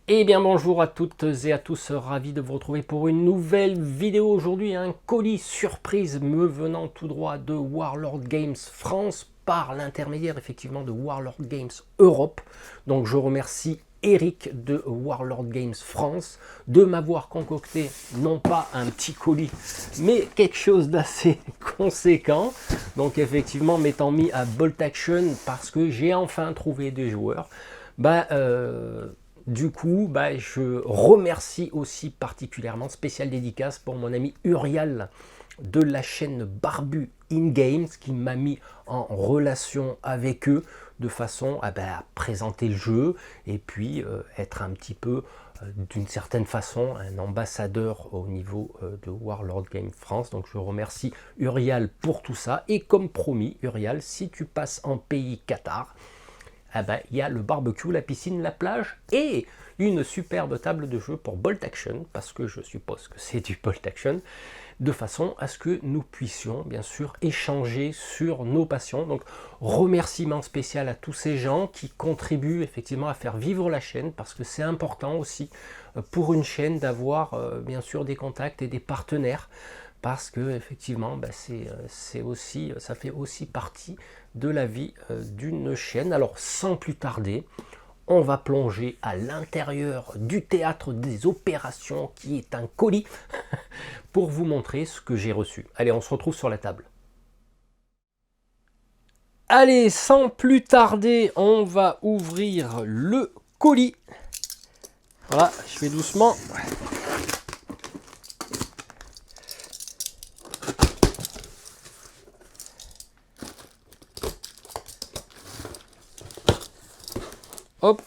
Eh bien bonjour à toutes et à tous, ravi de vous retrouver pour une nouvelle vidéo aujourd'hui, un colis surprise me venant tout droit de Warlord Games France par l'intermédiaire effectivement de Warlord Games Europe. Donc je remercie Eric de Warlord Games France de m'avoir concocté non pas un petit colis mais quelque chose d'assez conséquent. Donc effectivement m'étant mis à Bolt Action parce que j'ai enfin trouvé des joueurs. Du coup, je remercie aussi particulièrement, spéciale dédicace pour mon ami Urial de la chaîne Barbu In Games qui m'a mis en relation avec eux de façon à présenter le jeu et puis être un petit peu d'une certaine façon un ambassadeur au niveau de Warlord Game France. Donc je remercie Urial pour tout ça et comme promis Urial, si tu passes en pays Qatar, il y a le barbecue, la piscine, la plage et une superbe table de jeu pour Bolt Action, parce que je suppose que c'est du Bolt Action, de façon à ce que nous puissions bien sûr échanger sur nos passions. Donc remerciement spécial à tous ces gens qui contribuent effectivement à faire vivre la chaîne, parce que c'est important aussi pour une chaîne d'avoir bien sûr des contacts et des partenaires, parce que effectivement c'est aussi, ça fait aussi partie de la vie d'une chaîne. Alors sans plus tarder, on va plonger à l'intérieur du théâtre des opérations qui est un colis pour vous montrer ce que j'ai reçu. Allez, on se retrouve sur la table. Allez, sans plus tarder, on va ouvrir le colis. Voilà, je fais doucement. Hop.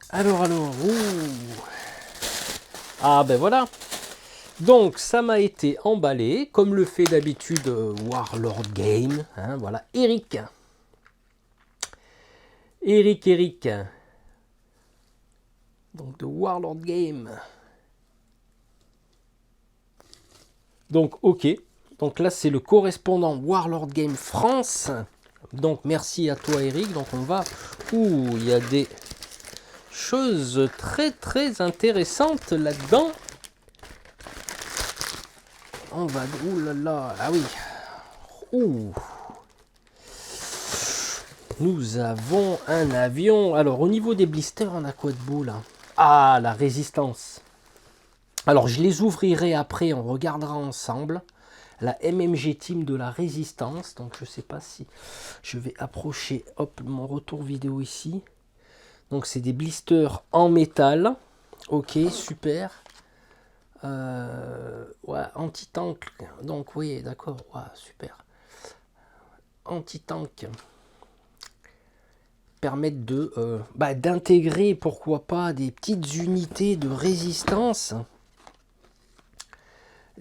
Alors, ouh. Ah ben voilà. Donc ça m'a été emballé, comme le fait d'habitude Warlord Game. Hein, voilà, Eric. Donc de Warlord Game. Donc ok. Donc là c'est le correspondant Warlord Game France. Donc merci à toi Eric. Donc on va... Ouh, il y a des choses très très intéressantes là-dedans. On va... Ouh là là. Ah oui. Ouh. Nous avons un avion. Alors au niveau des blisters, on a quoi de beau là? Ah, la résistance. Alors je les ouvrirai après, on regardera ensemble. La MMG Team de la Résistance. Donc je sais pas si je vais approcher hop, mon retour vidéo ici. Donc c'est des blisters en métal. Ok, super. Ouais, anti-tank. Donc oui, d'accord. Ouais, super. Anti-tank. Permettent de d'intégrer, pourquoi pas, des petites unités de résistance.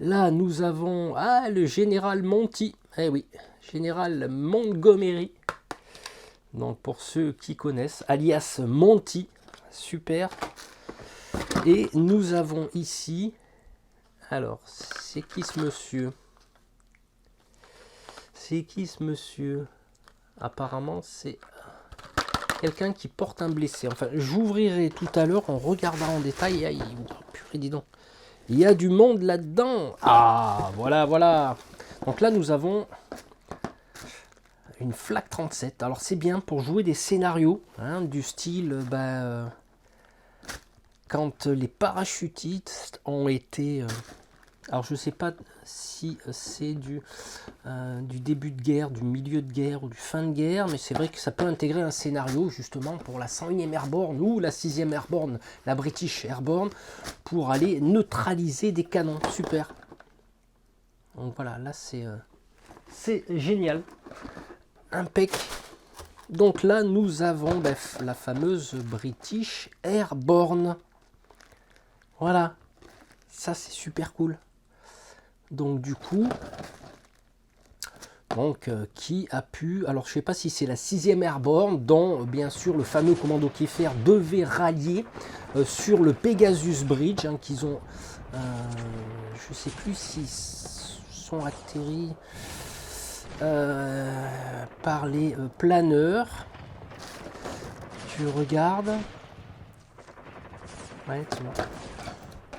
Là, nous avons le général Monty. Eh oui, général Montgomery. Donc, pour ceux qui connaissent, alias Monty. Super. Et nous avons ici... Alors, c'est qui ce monsieur? C'est qui ce monsieur? Apparemment, c'est quelqu'un qui porte un blessé. Enfin, j'ouvrirai tout à l'heure, on regardera en détail. Aïe, purée, dis donc. Il y a du monde là-dedans. Ah, voilà, voilà. Donc là, nous avons une Flak 37. Alors, c'est bien pour jouer des scénarios, hein, du style, quand les parachutistes ont été... alors, je ne sais pas si c'est du début de guerre, du milieu de guerre ou du fin de guerre, mais c'est vrai que ça peut intégrer un scénario justement pour la 101e Airborne ou la 6e Airborne, la British Airborne, pour aller neutraliser des canons. Super. Donc voilà, là c'est génial. Impec. Donc là nous avons la fameuse British Airborne. Voilà. Ça c'est super cool. Donc du coup... Donc, qui a pu... Alors, je ne sais pas si c'est la 6e Airborne, dont, bien sûr, le fameux commando Kiefer devait rallier sur le Pegasus Bridge, hein, qu'ils ont... je ne sais plus s'ils sont atterris... par les planeurs. Tu regardes. Ouais, c'est bon.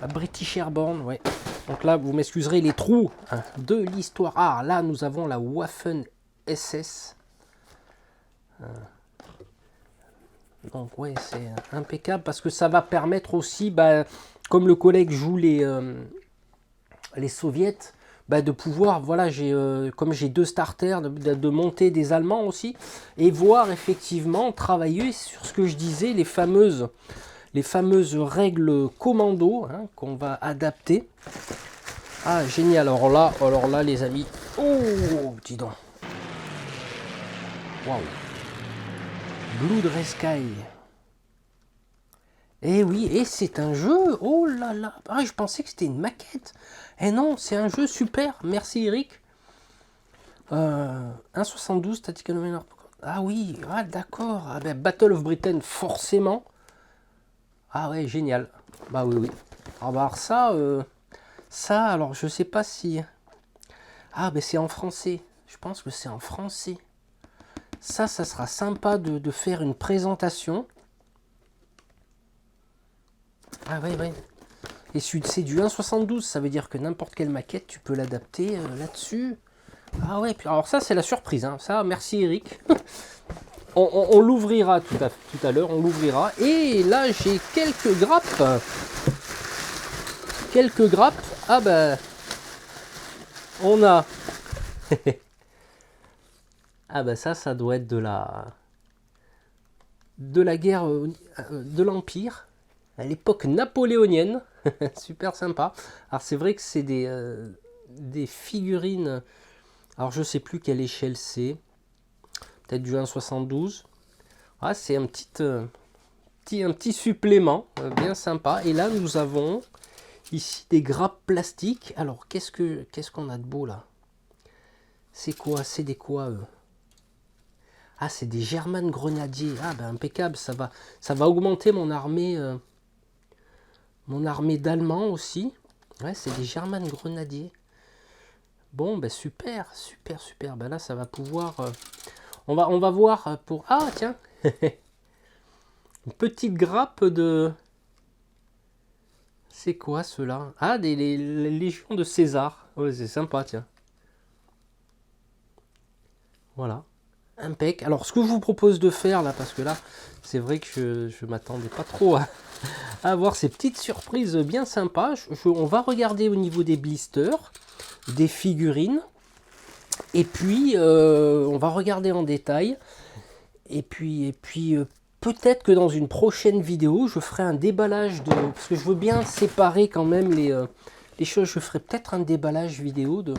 La British Airborne, ouais. Donc là, vous m'excuserez les trous hein, de l'histoire. Ah, là, nous avons la Waffen SS. Donc ouais, c'est impeccable parce que ça va permettre aussi, bah, comme le collègue joue les soviets, bah, de pouvoir, voilà, comme j'ai 2 starters, de monter des Allemands aussi et voir effectivement travailler sur ce que je disais, les fameuses règles commando hein, qu'on va adapter. Ah génial, alors là les amis, oh dis donc, waouh, Blood Red Sky. Et oui, et c'est un jeu, oh là là, ah, je pensais que c'était une maquette. Et non, c'est un jeu super, merci Eric. 1.72 Tactical Manor. Ah oui, ah, d'accord, ah, ben, Battle of Britain, forcément. Ah ouais, génial. Bah oui, oui. Ah bah alors ça, alors je sais pas si... Ah ben c'est en français, je pense que c'est en français. Ça sera sympa de faire une présentation. Ah ouais, ouais. Et c'est du 1.72, ça veut dire que n'importe quelle maquette, tu peux l'adapter là-dessus. Ah ouais, puis alors ça c'est la surprise, hein. Ça, merci Eric. on l'ouvrira tout à l'heure, on l'ouvrira. Et là j'ai quelques grappes. Ah ben, on a... ah ben ça doit être de la guerre de l'Empire. À l'époque napoléonienne, super sympa. Alors c'est vrai que c'est des figurines, alors je sais plus quelle échelle c'est, peut-être du 1,72. Ah, c'est un petit supplément, bien sympa. Et là nous avons ici des grappes plastiques. Alors qu'est-ce qu'on a de beau là? C'est quoi? C'est des quoi Ah, c'est des German grenadiers. Ah ben impeccable, ça va augmenter mon armée. Mon armée d'Allemands aussi. Ouais, c'est des German grenadiers. Bon, ben super, super, super. Ben là, ça va pouvoir... on va voir pour... Ah, tiens. Une petite grappe de... C'est quoi ceux-là? Ah, les légions de César. Ouais, c'est sympa, tiens. Voilà. Impec. Alors, ce que je vous propose de faire, là, parce que là, c'est vrai que je m'attendais pas trop à avoir ces petites surprises bien sympas. On va regarder au niveau des blisters, des figurines, et puis on va regarder en détail. Et puis peut-être que dans une prochaine vidéo, je ferai un déballage parce que je veux bien séparer quand même les choses. Je ferai peut-être un déballage vidéo de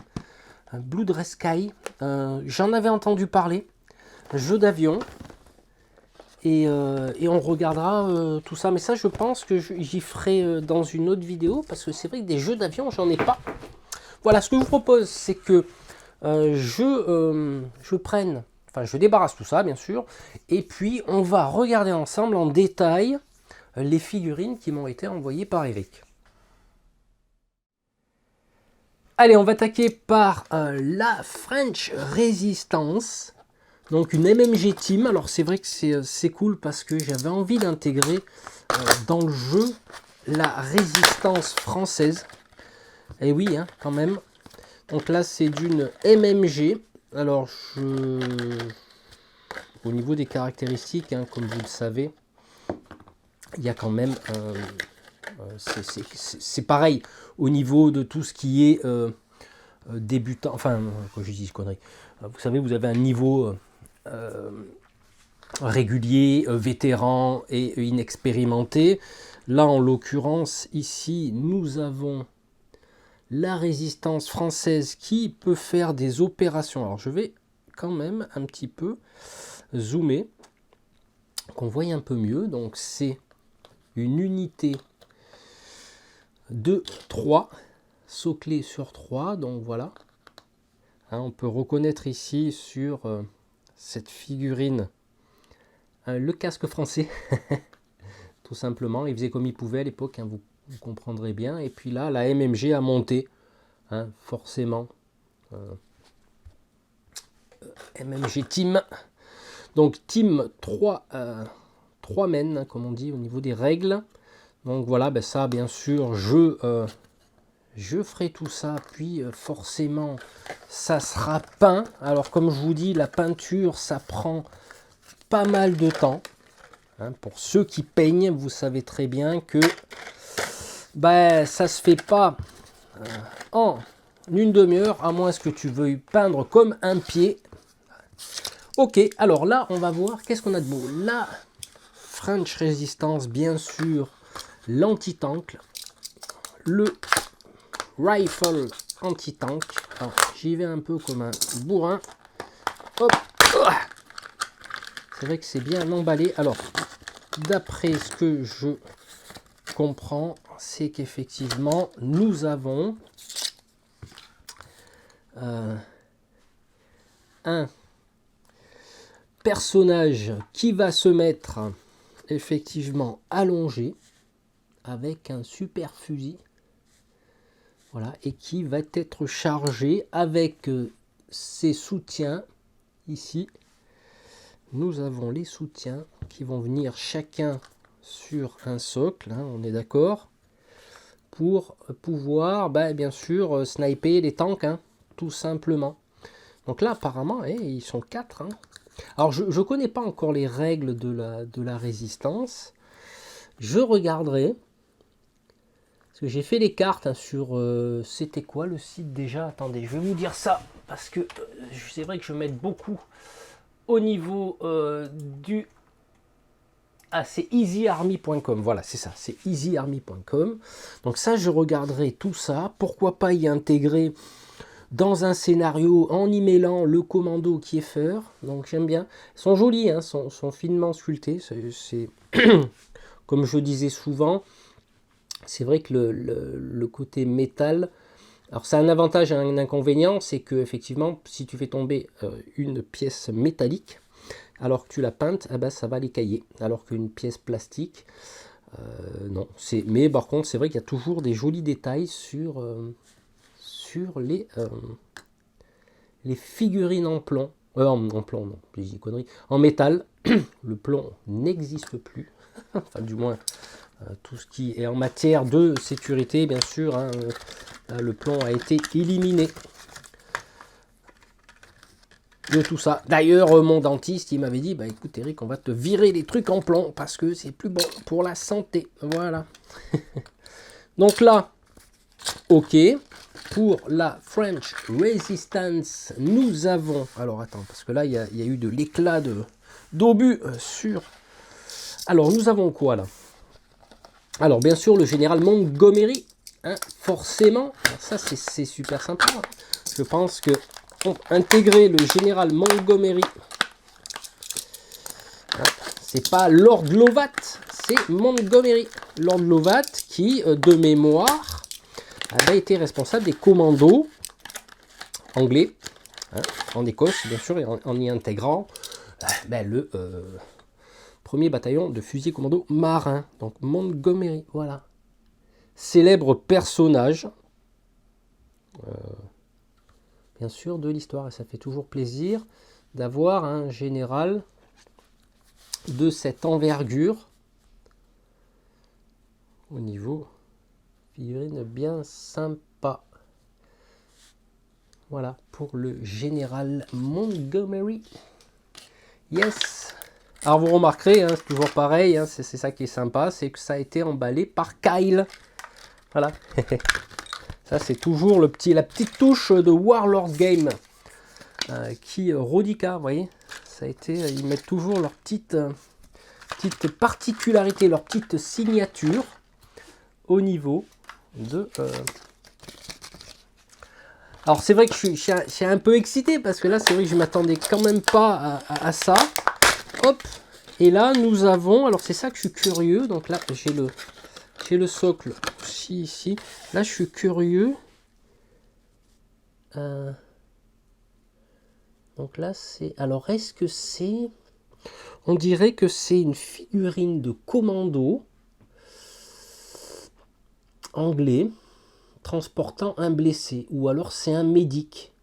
Blood Red Sky. J'en avais entendu parler, jeu d'avion. Et on regardera tout ça. Mais ça, je pense que j'y ferai dans une autre vidéo. Parce que c'est vrai que des jeux d'avion, j'en ai pas. Voilà, ce que je vous propose, c'est que je prenne... Enfin, je débarrasse tout ça, bien sûr. Et puis, on va regarder ensemble en détail les figurines qui m'ont été envoyées par Eric. Allez, on va attaquer par la French Resistance. Donc une MMG Team. Alors c'est vrai que c'est cool parce que j'avais envie d'intégrer dans le jeu la résistance française. Et oui, hein, quand même. Donc là c'est d'une MMG. Alors au niveau des caractéristiques, hein, comme vous le savez, il y a quand même... c'est pareil au niveau de tout ce qui est débutant. Enfin, quand je dis ce connerie. Vous savez, vous avez un niveau... régulier, vétéran et inexpérimenté. Là, en l'occurrence, ici, nous avons la résistance française qui peut faire des opérations. Alors, je vais quand même un petit peu zoomer, qu'on voie un peu mieux. Donc, c'est une unité de 3, saut-clé sur 3. Donc, voilà. Hein, on peut reconnaître ici sur cette figurine le casque français, tout simplement. Il faisait comme il pouvait à l'époque, hein, vous comprendrez bien. Et puis là, la MMG a monté, hein, forcément. MMG Team. Donc Team 3 men, comme on dit au niveau des règles. Donc voilà, ben ça bien sûr, je ferai tout ça, puis forcément ça sera peint. Alors comme je vous dis, la peinture ça prend pas mal de temps. Hein, pour ceux qui peignent, vous savez très bien que ben, ça se fait pas en une demi-heure, à moins que tu veuilles peindre comme un pied. Ok, alors là on va voir qu'est-ce qu'on a de beau. La French Resistance, bien sûr, l'anti-tank, le rifle anti-tank. Alors j'y vais un peu comme un bourrin. Hop. C'est vrai que c'est bien emballé. Alors d'après ce que je comprends, c'est qu'effectivement nous avons un personnage qui va se mettre effectivement allongé avec un super fusil, voilà, et qui va être chargé avec ses soutiens. Ici nous avons les soutiens qui vont venir chacun sur un socle, hein, on est d'accord, pour pouvoir bien sûr sniper les tanks, hein, tout simplement. Donc là apparemment ils sont 4, hein. Alors je ne connais pas encore les règles de la résistance. Je regarderai. Parce que j'ai fait les cartes, hein, sur... c'était quoi le site déjà? Attendez, je vais vous dire ça. Parce que c'est vrai que je vais mettre beaucoup au niveau du... Ah, c'est easyarmy.com. Voilà, c'est ça. C'est easyarmy.com. Donc ça, je regarderai tout ça. Pourquoi pas y intégrer dans un scénario en y mêlant le commando Kiefer. Donc j'aime bien. Ils sont jolis, hein, sont finement sculptés. C'est comme je disais souvent, c'est vrai que le côté métal, alors ça a un avantage et un inconvénient, c'est que effectivement, si tu fais tomber une pièce métallique, alors que tu la peintes, eh ben, ça va l'écailler. Alors qu'une pièce plastique, non. Mais par contre, c'est vrai qu'il y a toujours des jolis détails sur les figurines en plomb. En plomb, non, je dis connerie. En métal, le plomb n'existe plus. Enfin, du moins, tout ce qui est en matière de sécurité, bien sûr, hein, le plomb a été éliminé de tout ça. D'ailleurs, mon dentiste, il m'avait dit, bah écoute Eric, on va te virer les trucs en plomb parce que c'est plus bon pour la santé. Voilà. Donc là, ok. Pour la French Resistance, nous avons... Alors attends, parce que là, il y a eu de l'éclat d'obus sur... Alors, nous avons quoi là? Alors, bien sûr, le général Montgomery, hein, forcément. Alors, ça, c'est super sympa. Hein. Je pense que intégrer le général Montgomery, hein, c'est pas Lord Lovat, c'est Montgomery. Lord Lovat qui, de mémoire, avait été responsable des commandos anglais, hein, en Écosse, bien sûr, et en y intégrant le premier bataillon de fusiliers commando marins. Donc Montgomery, voilà. Célèbre personnage, bien sûr, de l'histoire. Et ça fait toujours plaisir d'avoir un général de cette envergure au niveau figurine bien sympa. Voilà pour le général Montgomery. Yes. Alors vous remarquerez, hein, c'est toujours pareil, hein, c'est ça qui est sympa, c'est que ça a été emballé par Kyle. Voilà. Ça c'est toujours la petite touche de Warlord Game qui Rodica, vous voyez. Ça a été, ils mettent toujours leur petite particularité, leur petite signature au niveau de... Alors c'est vrai que je suis un peu excité parce que là c'est vrai que je m'attendais quand même pas à ça. Hop, et là nous avons, alors c'est ça que je suis curieux, donc là j'ai le socle aussi ici. Là je suis curieux. Donc là c'est, alors est-ce que c'est, on dirait que c'est une figurine de commando anglais transportant un blessé, ou alors c'est un médic.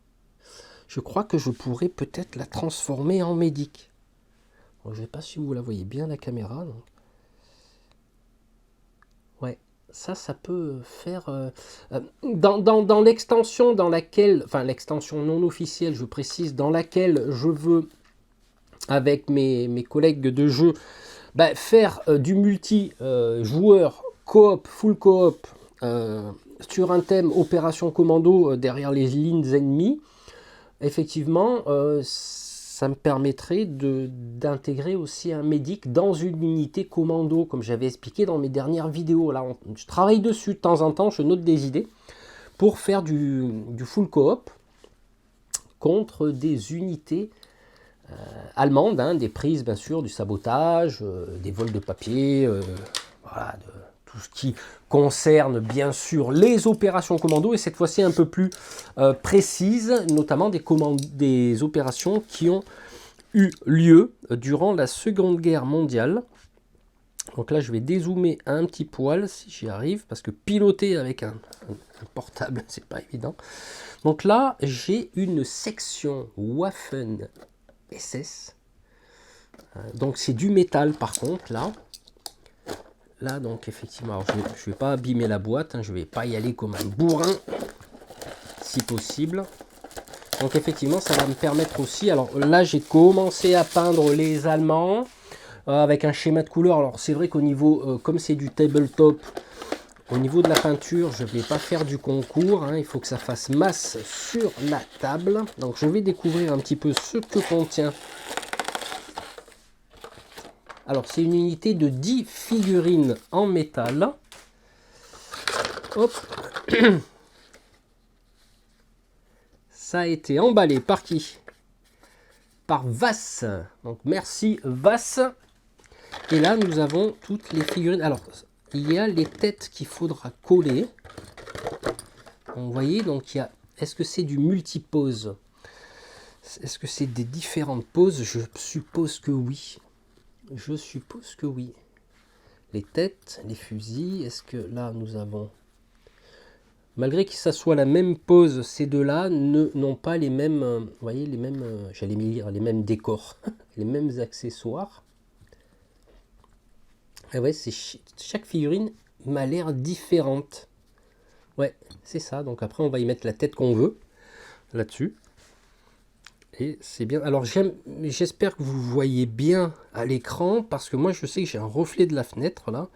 je crois que je pourrais peut-être la transformer en médic. Bon, je ne sais pas si vous la voyez bien la caméra. Donc. Ouais, ça peut faire... dans l'extension dans laquelle... Enfin, l'extension non officielle, je précise, dans laquelle je veux, avec mes collègues de jeu, faire du multi-joueur, coop, full coop, sur un thème opération commando derrière les lignes ennemies, effectivement, ça me permettrait d'intégrer aussi un médic dans une unité commando, comme j'avais expliqué dans mes dernières vidéos. Là, je travaille dessus de temps en temps, je note des idées, pour faire du full coop contre des unités allemandes, hein, des prises bien sûr, du sabotage, des vols de papier, voilà, tout ce qui concerne bien sûr les opérations commando, et cette fois-ci un peu plus précise, notamment des opérations qui ont eu lieu durant la Seconde Guerre mondiale. Donc là je vais dézoomer un petit poil si j'y arrive, parce que piloter avec un portable c'est pas évident. Donc là j'ai une section Waffen SS, donc c'est du métal par contre là donc effectivement, alors je vais pas abîmer la boîte, hein, je vais pas y aller comme un bourrin si possible. Donc effectivement ça va me permettre aussi, alors là j'ai commencé à peindre les Allemands avec un schéma de couleur. Alors c'est vrai qu'au niveau, comme c'est du tabletop, au niveau de la peinture je ne vais pas faire du concours, hein, il faut que ça fasse masse sur la table. Donc je vais découvrir un petit peu ce que contient. Alors c'est une unité de 10 figurines en métal. Hop. Ça a été emballé par qui? Par Vass. Donc merci Vass. Et là nous avons toutes les figurines. Alors il y a les têtes qu'il faudra coller. Donc, vous voyez, donc il y a. Est-ce que c'est du multipose? Est-ce que c'est des différentes poses? Je suppose que oui. Je suppose que oui. Les têtes, les fusils, est-ce que là nous avons... Malgré que ça soit la même pose, ces deux-là n'ont pas les mêmes... vous voyez, les mêmes... j'allais me lire, les mêmes décors, les mêmes accessoires. Et ouais, chaque figurine m'a l'air différente. Ouais, c'est ça. Donc après, on va y mettre la tête qu'on veut, là-dessus. Et c'est bien. Alors j'espère que vous voyez bien à l'écran, parce que moi je sais que j'ai un reflet de la fenêtre là,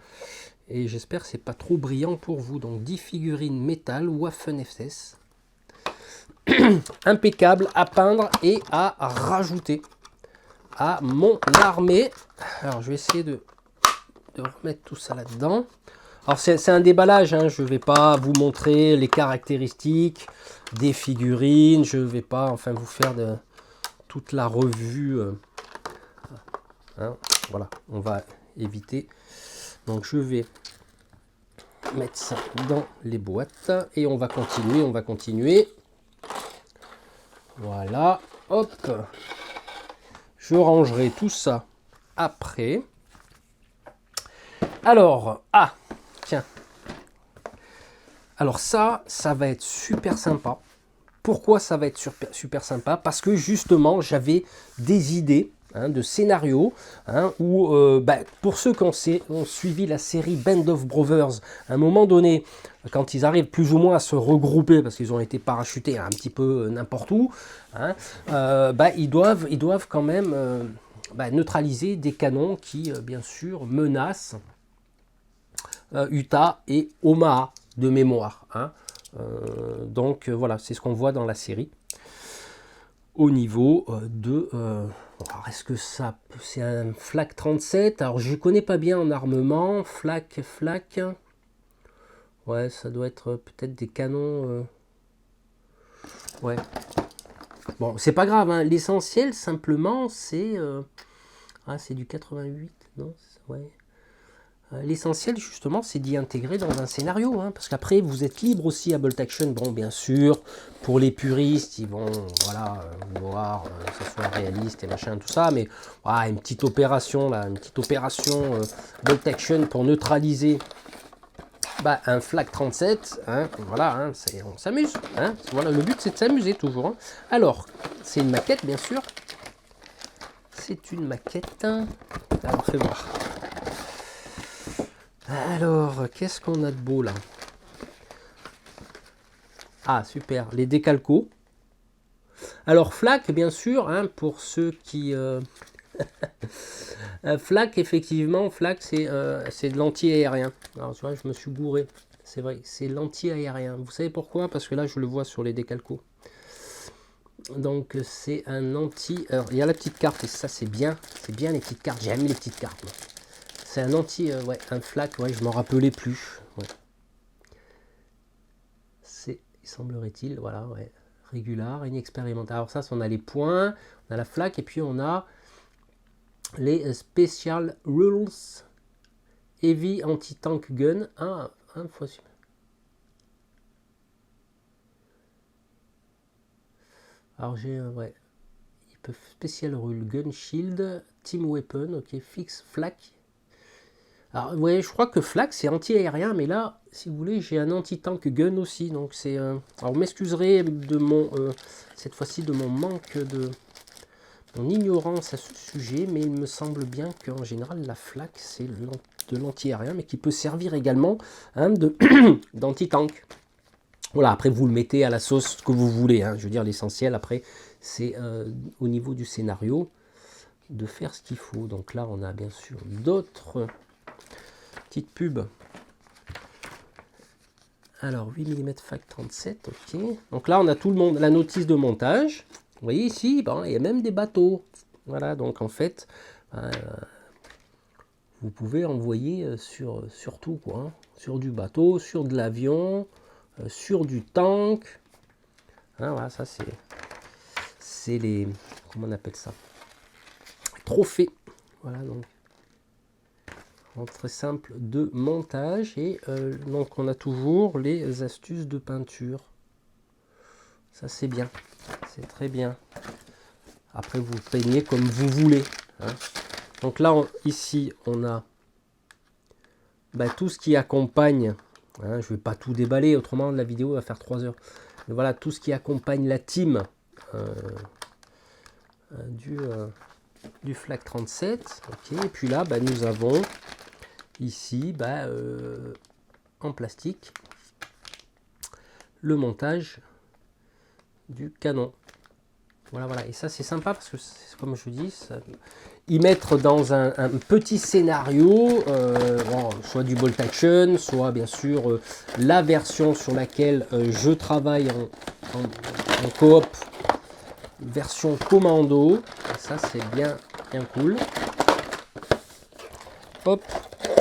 et j'espère que c'est pas trop brillant pour vous. Donc 10 figurines métal Waffen SS, impeccable à peindre et à rajouter à mon armée. Alors je vais essayer de remettre tout ça là-dedans. Alors c'est un déballage, hein. Je ne vais pas vous montrer les caractéristiques des figurines, je ne vais pas enfin vous faire toute la revue, hein. Voilà, on va éviter. Donc je vais mettre ça dans les boîtes et on va continuer. Voilà, hop, je rangerai tout ça après. Alors, tiens, alors ça va être super sympa. Pourquoi ça va être super sympa? Parce que justement, j'avais des idées, hein, de scénarios, hein, où, pour ceux qui ont suivi la série Band of Brothers, à un moment donné, quand ils arrivent plus ou moins à se regrouper, parce qu'ils ont été parachutés un petit peu n'importe où, hein, ils doivent quand même neutraliser des canons qui, bien sûr, menacent Utah et Omaha de mémoire, hein. Donc voilà, c'est ce qu'on voit dans la série au niveau de alors est-ce que ça c'est un Flak 37? Alors je connais pas bien en armement. Flak, ouais, ça doit être peut-être des canons, ouais, bon c'est pas grave, hein. L'essentiel simplement c'est c'est du 88, non? Ouais. L'essentiel justement c'est d'y intégrer dans un scénario, hein, parce qu'après vous êtes libre aussi à Bolt Action. Bon bien sûr pour les puristes ils vont vouloir que ce soit réaliste et machin tout ça, mais une petite opération Bolt Action pour neutraliser bah, un Flak 37, hein, voilà, hein, on s'amuse. Hein, voilà, le but c'est de s'amuser toujours. Hein. Alors, c'est une maquette bien sûr. C'est une maquette. Alors, fais voir. Alors, qu'est-ce qu'on a de beau là? Ah, super, les décalcos. Alors, Flak, bien sûr, hein, pour ceux qui... Flak, effectivement, Flak, c'est de l'anti-aérien. Alors, tu vois, je me suis gouré. C'est vrai, c'est l'anti-aérien. Vous savez pourquoi? Parce que là, je le vois sur les décalcos. Donc, c'est un anti... Alors, il y a la petite carte, et ça, c'est bien. C'est bien les petites cartes. J'aime les petites cartes. C'est un anti... ouais, un Flak, ouais, je m'en rappelais plus. Ouais. C'est, il semblerait-il, voilà, ouais. Régular, inexpérimental. Alors ça, on a les points, on a la Flak, et puis on a les Special Rules Heavy Anti-Tank Gun. Ah, un fois. Alors j'ai, ouais, ils peuvent Special Rule Gun Shield, Team Weapon, ok, fixe Flak. Alors, ouais, je crois que Flak c'est anti-aérien, mais là, si vous voulez, j'ai un anti-tank gun aussi. Donc c'est. Alors, vous m'excuserez de mon. Cette fois-ci, de mon manque de. Mon ignorance à ce sujet, mais il me semble bien qu'en général, la Flak c'est de l'anti-aérien, mais qui peut servir également hein, d'anti-tank. Voilà, après vous le mettez à la sauce que vous voulez. Hein. Je veux dire, l'essentiel après, c'est au niveau du scénario de faire ce qu'il faut. Donc là, on a bien sûr d'autres. Petite pub. Alors 8 mm Fac 37, ok. Donc là on a tout le monde, la notice de montage. Vous voyez ici, bon, il y a même des bateaux. Voilà, donc en fait, vous pouvez envoyer sur tout quoi. Hein. Sur du bateau, sur de l'avion, sur du tank. Hein, voilà, ça c'est les. Comment on appelle ça? Trophées. Voilà donc. Très simple de montage et donc on a toujours les astuces de peinture. Ça c'est bien, c'est très bien. Après vous peignez comme vous voulez. Hein. Donc là ici on a tout ce qui accompagne. Hein, je ne vais pas tout déballer, autrement la vidéo va faire 3 heures. Mais voilà tout ce qui accompagne la team du Flak 37. Okay. Et puis là nous avons ici en plastique le montage du canon. Voilà, et ça c'est sympa parce que comme je vous dis, y mettre dans un petit scénario, soit du bolt action, soit bien sûr la version sur laquelle je travaille en coop, version commando, et ça c'est bien cool. Hop.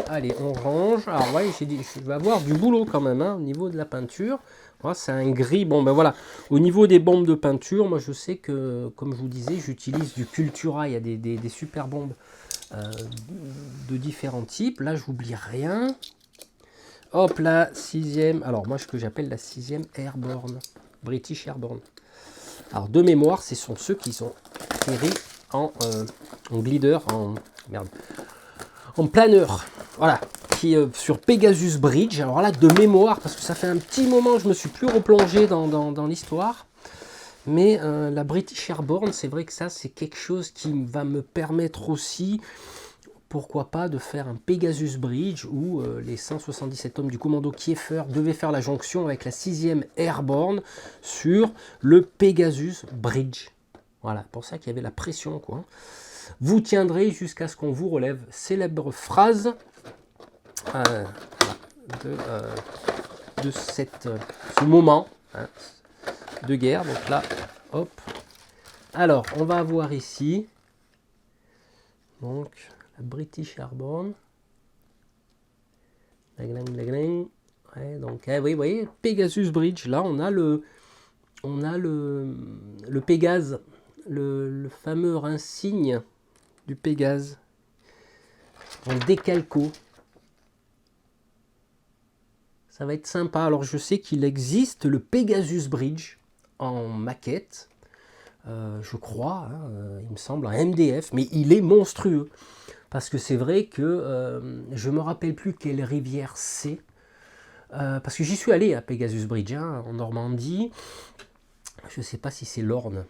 Allez, on range. Alors, ouais, j'ai dit, je vais avoir du boulot quand même hein, au niveau de la peinture. Voilà, c'est un gris. Bon, ben voilà. Au niveau des bombes de peinture, moi, je sais que, comme je vous disais, j'utilise du Cultura. Il y a des super bombes de différents types. Là, j'oublie rien. Hop, la 6e. Alors, moi, ce que j'appelle la 6e Airborne. British Airborne. Alors, de mémoire, ce sont ceux qui sont atterris en glider, en planeur, voilà, qui est sur Pegasus Bridge. Alors là, de mémoire, parce que ça fait un petit moment, je me suis plus replongé dans l'histoire. Mais la British Airborne, c'est vrai que ça, c'est quelque chose qui va me permettre aussi, pourquoi pas, de faire un Pegasus Bridge où les 177 hommes du commando Kiefer devaient faire la jonction avec la 6e Airborne sur le Pegasus Bridge. Voilà, pour ça qu'il y avait la pression, quoi. Vous tiendrez jusqu'à ce qu'on vous relève. Célèbre phrase de ce moment hein, de guerre. Donc là, hop. Alors, on va avoir ici donc la British Airborne. Ouais, donc, oui, vous voyez, Pegasus Bridge. Là, on a le Pégase, le fameux insigne du Pégase en décalco. Ça va être sympa. Alors je sais qu'il existe le Pegasus Bridge en maquette, je crois, hein, il me semble, un MDF, mais il est monstrueux. Parce que c'est vrai que je ne me rappelle plus quelle rivière c'est. parce que j'y suis allé à Pegasus Bridge, hein, en Normandie. Je ne sais pas si c'est l'Orne.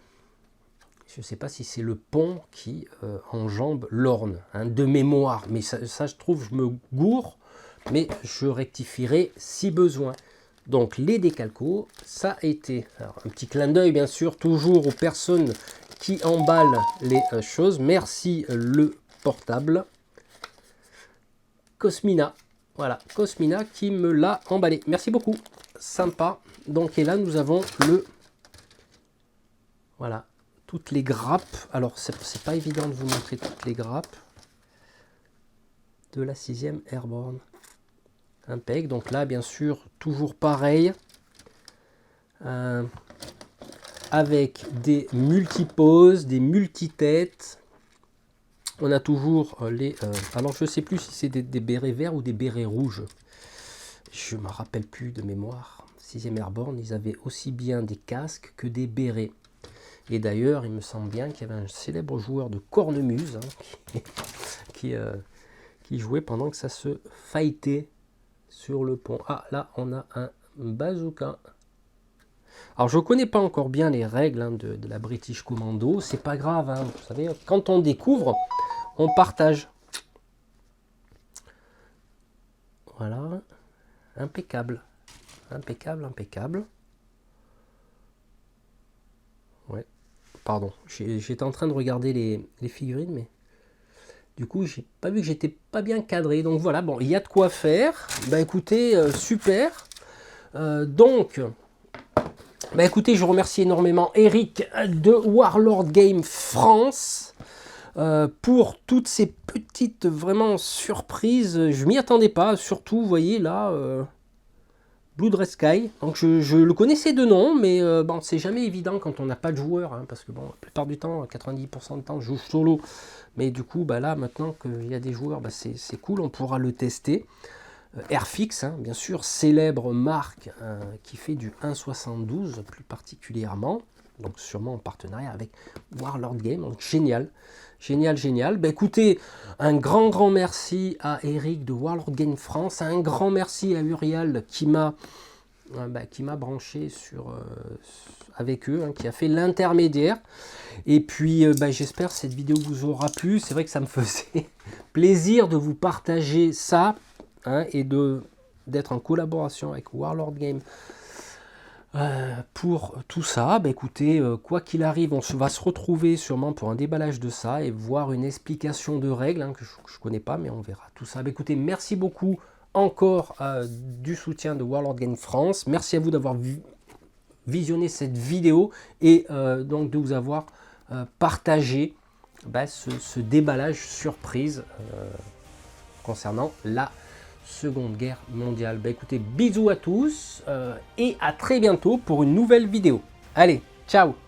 Je ne sais pas si c'est le pont qui enjambe l'Orne, hein, de mémoire. Mais ça, je trouve, je me gourre, mais je rectifierai si besoin. Donc, les décalcos, ça a été... Alors, un petit clin d'œil, bien sûr, toujours aux personnes qui emballent les choses. Merci, le portable. Cosmina. Voilà, Cosmina qui me l'a emballé. Merci beaucoup. Sympa. Donc, et là, nous avons le... Voilà. Toutes les grappes. Alors, c'est pas évident de vous montrer toutes les grappes de la 6e Airborne. Impec. Donc là, bien sûr, toujours pareil. Avec des multiposes, des multitêtes. On a toujours les... alors, je ne sais plus si c'est des bérets verts ou des bérets rouges. Je ne me rappelle plus de mémoire. 6e Airborne, ils avaient aussi bien des casques que des bérets. Et d'ailleurs, il me semble bien qu'il y avait un célèbre joueur de cornemuse, hein, qui jouait pendant que ça se fightait sur le pont. Ah, là, on a un bazooka. Alors, je ne connais pas encore bien les règles, hein, de la British Commando. C'est pas grave, hein, vous savez, quand on découvre, on partage. Voilà, impeccable. Impeccable, impeccable. Ouais. Pardon, j'étais en train de regarder les figurines, mais du coup, j'ai pas vu que j'étais pas bien cadré. Donc voilà, bon, il y a de quoi faire. Bah écoutez, super. Donc, bah écoutez, je remercie énormément Eric de Warlord Game France pour toutes ces petites vraiment surprises. Je m'y attendais pas, surtout, vous voyez là. Blood Red Sky, donc je le connaissais de nom, mais bon, c'est jamais évident quand on n'a pas de joueur, hein, parce que bon, la plupart du temps, 90% du temps, je joue solo, mais du coup, bah là, maintenant qu'il y a des joueurs, bah, c'est cool, on pourra le tester. Airfix, hein, bien sûr, célèbre marque qui fait du 1.72 plus particulièrement, donc sûrement en partenariat avec Warlord Game, donc génial. Génial, génial. Bah, écoutez, un grand merci à Eric de Warlord Game France. Un grand merci à Uriel qui m'a branché avec eux, hein, qui a fait l'intermédiaire. Et puis, j'espère que cette vidéo vous aura plu. C'est vrai que ça me faisait plaisir de vous partager ça, hein, et d'être en collaboration avec Warlord Game. Pour tout ça, bah écoutez, quoi qu'il arrive, va se retrouver sûrement pour un déballage de ça et voir une explication de règles, hein, que je ne connais pas, mais on verra tout ça. Bah écoutez, merci beaucoup encore du soutien de Warlord Game France. Merci à vous d'avoir visionné cette vidéo et donc de vous avoir partagé ce déballage surprise concernant la Seconde Guerre mondiale. Bah écoutez, bisous à tous et à très bientôt pour une nouvelle vidéo. Allez, ciao!